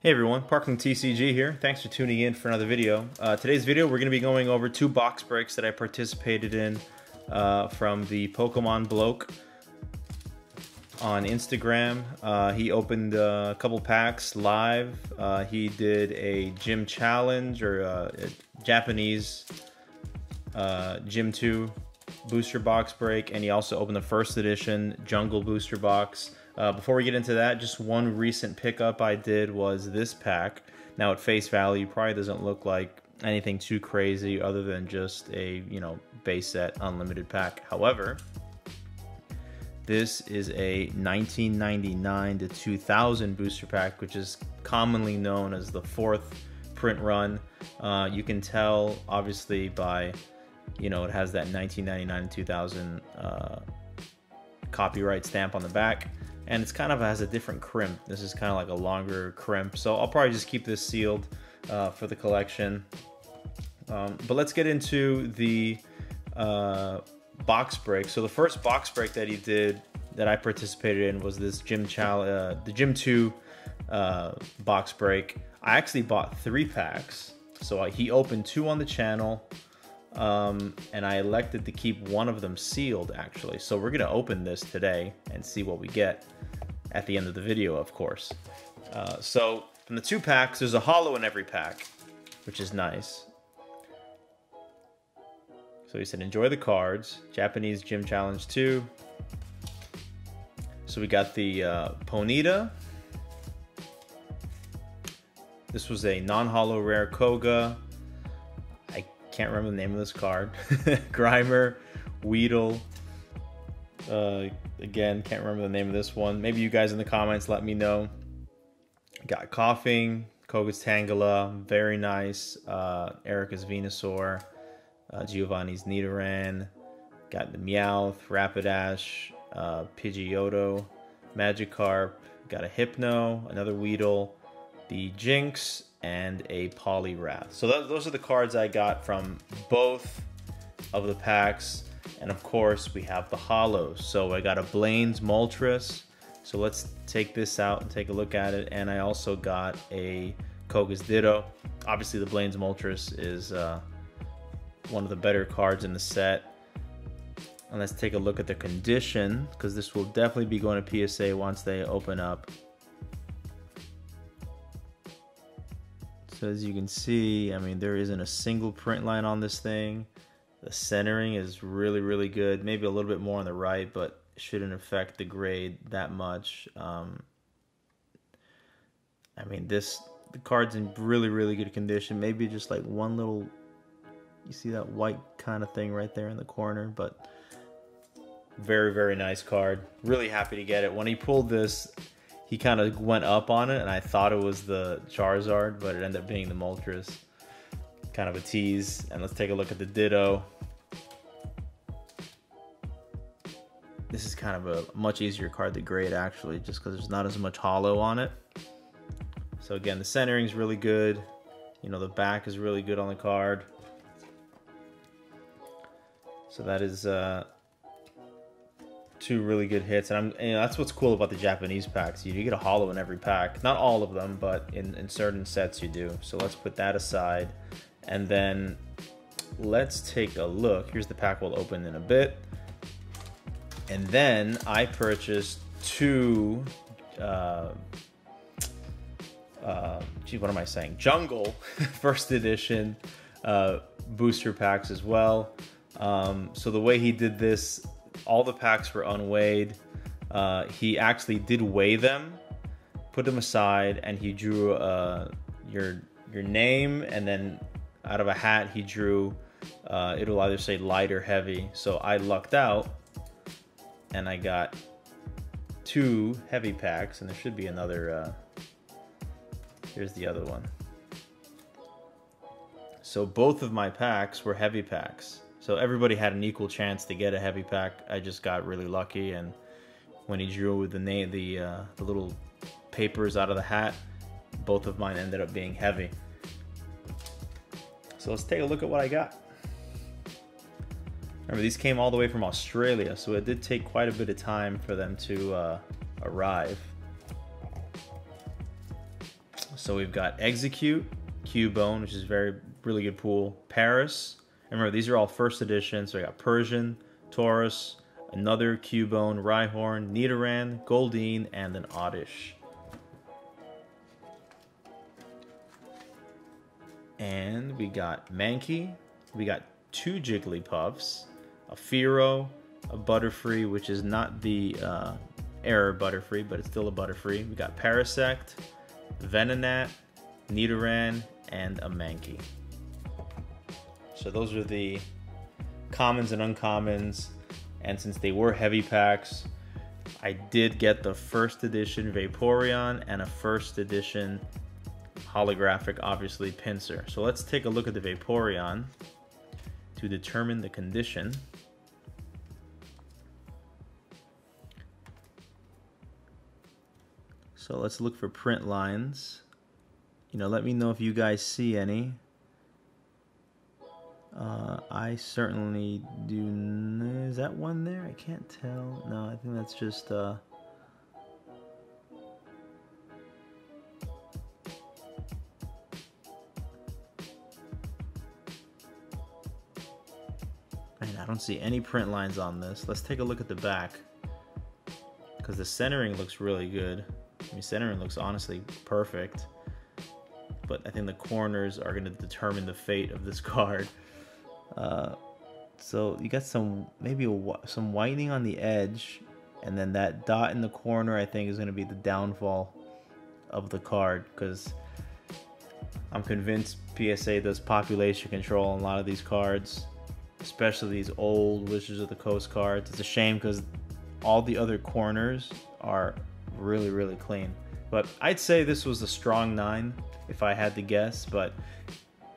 Hey everyone, Parkland TCG here. Thanks for tuning in for another video. Today's video we're going to be going over two box breaks that I participated in from the Pokemon Bloke on Instagram. He opened a couple packs live. He did a gym challenge or a Japanese Gym 2 booster box break, and he also opened the first edition Jungle booster box. Before we get into that, just one recent pickup I did was this pack. Now at face value, probably doesn't look like anything too crazy other than just a, base set unlimited pack. However, this is a 1999 to 2000 booster pack, which is commonly known as the fourth print run. You can tell obviously by, it has that 1999 to 2000 copyright stamp on the back. And it's kind of has a different crimp. This is kind of like a longer crimp. So I'll probably just keep this sealed for the collection. But let's get into the box break. So the first box break that he did that I participated in was this the Gym 2 box break. I actually bought 3 packs. So he opened 2 on the channel. And I elected to keep one of them sealed actually. So we're gonna open this today and see what we get at the end of the video, of course. So from the 2 packs, there's a holo in every pack, which is nice. So he said, enjoy the cards, Japanese Gym Challenge 2. So we got the Ponyta. This was a non-holo rare Koga. Can't remember the name of this card. Grimer, Weedle. Again, can't remember the name of this one. Maybe you guys in the comments let me know. Got Coughing, Koga's Tangela, very nice. Erica's Venusaur, Giovanni's Nidoran. Got the Meowth, Rapidash, Pidgeotto, Magikarp. Got a Hypno, another Weedle, the Jinx, and a Poliwrath. So those are the cards I got from both of the packs. And of course we have the holos. So I got a Blaine's Moltres. So let's take this out and take a look at it. And I also got a Koga's Ditto. Obviously the Blaine's Moltres is one of the better cards in the set. And let's take a look at the condition, because this will definitely be going to PSA once they open up. So as you can see, I mean, there isn't a single print line on this thing. The centering is really, really good. Maybe a little bit more on the right, but it shouldn't affect the grade that much. I mean, the card's in really, really good condition. Maybe just like one little, you see that white kind of thing right there in the corner, but very, very nice card. Really happy to get it. When he pulled this, he kind of went up on it, and I thought it was the Charizard, but it ended up being the Moltres. Kind of a tease. And let's take a look at the Ditto. This is kind of a much easier card to grade, actually, just because there's not as much holo on it. So again, the centering is really good. The back is really good on the card. So that is 2 really good hits, and that's what's cool about the Japanese packs. You get a holo in every pack. Not all of them, but in certain sets you do. So let's put that aside, and then let's take a look. Here's the pack we'll open in a bit. And then I purchased 2 what am I saying? Jungle first edition booster packs as well. So the way he did this, all the packs were unweighed. He actually did weigh them, put them aside, and he drew your name, and then out of a hat he drew it'll either say light or heavy. So I lucked out and I got 2 heavy packs, and there should be another here's the other one. So both of my packs were heavy packs. So everybody had an equal chance to get a heavy pack. I just got really lucky, and when he drew with the name, the little papers out of the hat, both of mine ended up being heavy. So let's take a look at what I got. Remember, these came all the way from Australia, so it did take quite a bit of time for them to arrive. So we've got Execute, Cubone, which is really good pool. Paris. And remember, these are all first edition. So we got Persian, Taurus, another Cubone, Rhyhorn, Nidoran, Goldeen, and an Oddish. And we got Mankey. We got 2 Jigglypuffs, a Fearow, a Butterfree, which is not the Error Butterfree, but it's still a Butterfree. We got Parasect, Venonat, Nidoran, and a Mankey. So those are the commons and uncommons. And since they were heavy packs, I did get the first edition Vaporeon and a first edition holographic, obviously, Pinsir. So let's take a look at the Vaporeon to determine the condition. So let's look for print lines. You know, let me know if you guys see any. I certainly do. Is that one there? I can't tell. No, I think that's just Man, I don't see any print lines on this. Let's take a look at the back, because the centering looks really good. I mean, centering looks honestly perfect, but I think the corners are going to determine the fate of this card. So you got maybe some whitening on the edge, and then that dot in the corner I think is going to be the downfall of the card, because I'm convinced PSA does population control on a lot of these cards, especially these old Wizards of the Coast cards. It's a shame because all the other corners are really, really clean. But I'd say this was a strong 9 if I had to guess, but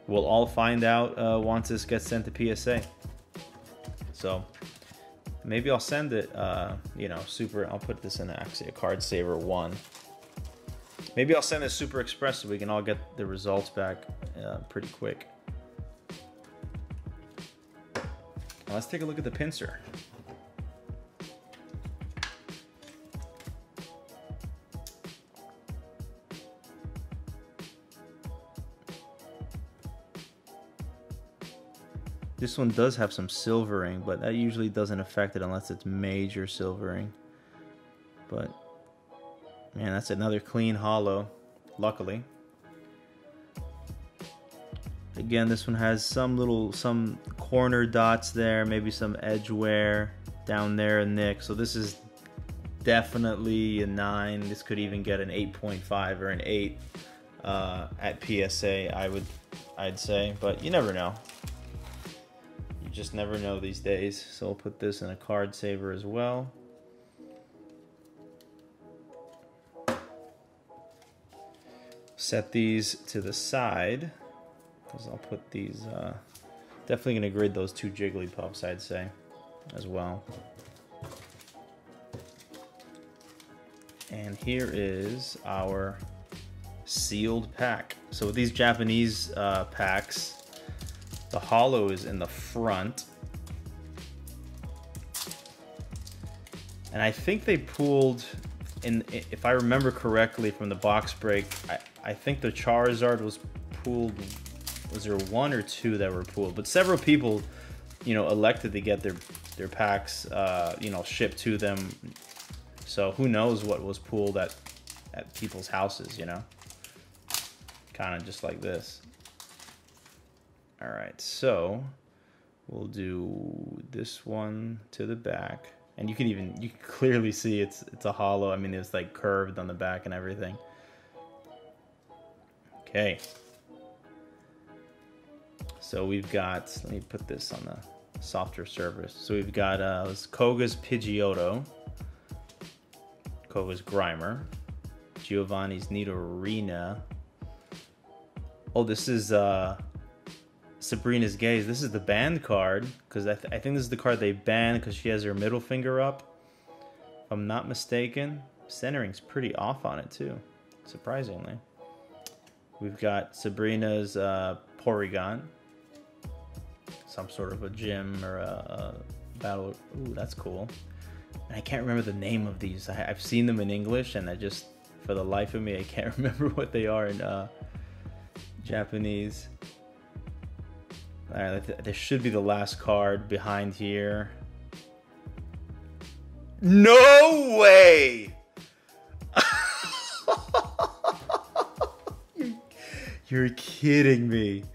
we'll all find out once this gets sent to PSA. So maybe I'll send it, you know, I'll put this in actually a Card Saver 1. Maybe I'll send this Super Express so we can all get the results back pretty quick. Now let's take a look at the Pinsir. This one does have some silvering, but that usually doesn't affect it unless it's major silvering. But man, that's another clean holo, luckily. Again, this one has some corner dots there, maybe some edge wear down there and nick. So this is definitely a 9. This could even get an 8.5 or an 8 at PSA, I'd say, but you never know. Just never know these days. So we'll put this in a Card Saver as well. Set these to the side, because I'll put these, definitely going to grid those 2 Jigglypuffs, I'd say, as well. And here is our sealed pack. So with these Japanese packs, the holo is in the front. And I think they pooled, if I remember correctly from the box break, I think the Charizard was pooled. Was there 1 or 2 that were pooled? But several people, you know, elected to get their packs, you know, shipped to them. So who knows what was pooled at people's houses, you know? Kind of just like this. All right, so we'll do this one to the back, and you can clearly see it's a holo. I mean, it's like curved on the back and everything. Okay. So we've got, let me put this on the softer surface. So we've got Koga's Pidgeotto, Koga's Grimer, Giovanni's Nidorina. Oh, this is Sabrina's Gaze. This is the banned card, because I think this is the card they banned because she has her middle finger up. If I'm not mistaken. Centering's pretty off on it too, surprisingly. We've got Sabrina's Porygon. Some sort of a gym or a battle. Ooh, that's cool. And I can't remember the name of these. I've seen them in English, and For the life of me, I can't remember what they are in Japanese. All right, there should be the last card behind here. No way! You're kidding me.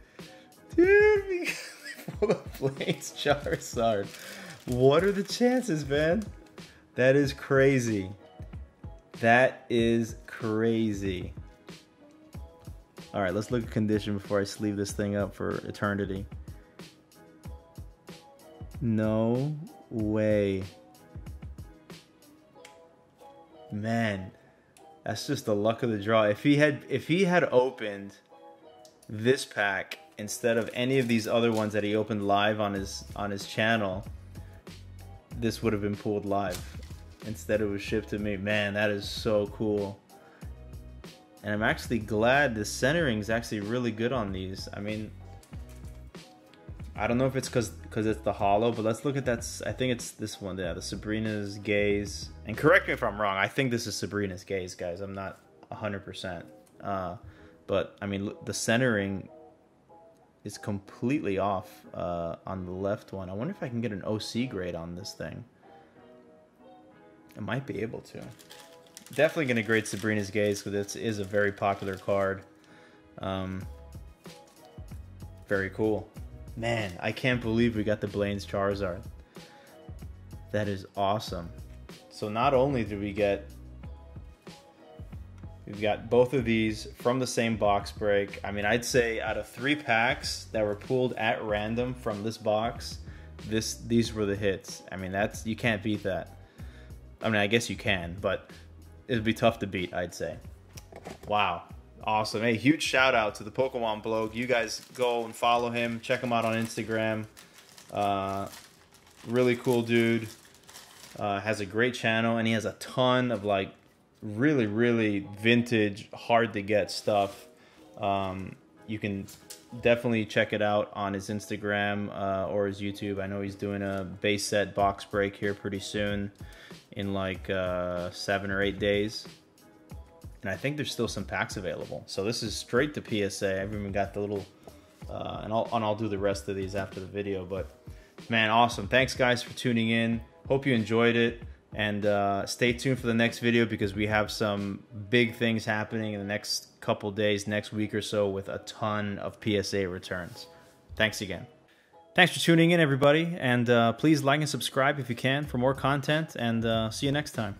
Dude, full of Blaine's Charizard. What are the chances, man? That is crazy. That is crazy. All right, let's look at condition before I sleeve this thing up for eternity. No way. Man, that's just the luck of the draw. If he had opened this pack instead of any of these other ones that he opened live on his channel, this would have been pulled live. Instead it was shipped to me. Man, that is so cool. And I'm actually glad the centering is actually really good on these. I mean, I don't know if it's because it's the holo, but let's look at that. I think it's this one, yeah, the Sabrina's Gaze. And correct me if I'm wrong. I think this is Sabrina's Gaze, guys. I'm not 100%. But I mean, the centering is completely off on the left one. I wonder if I can get an OC grade on this thing. I might be able to. Definitely going to grade Sabrina's Gaze because it is a very popular card. Very cool. Man, I can't believe we got the Blaine's Charizard. That is awesome. So not only do we've got both of these from the same box break. I mean, I'd say out of 3 packs that were pulled at random from this box, these were the hits. I mean, you can't beat that. I mean, I guess you can, but it'd be tough to beat, I'd say. Wow. Awesome. Hey, huge shout out to the Pokemon Bloke. You guys go and follow him. Check him out on Instagram. Really cool dude. Has a great channel, and he has a ton of like really, really vintage, hard to get stuff. You can definitely check it out on his Instagram or his YouTube. I know he's doing a base set box break here pretty soon in like 7 or 8 days. And I think there's still some packs available. So this is straight to PSA. I've even got the little, and I'll do the rest of these after the video. But man, awesome. Thanks guys for tuning in. Hope you enjoyed it. And stay tuned for the next video because we have some big things happening in the next couple days, next week or so, with a ton of PSA returns. Thanks again. Thanks for tuning in, everybody. And please like and subscribe if you can for more content. And see you next time.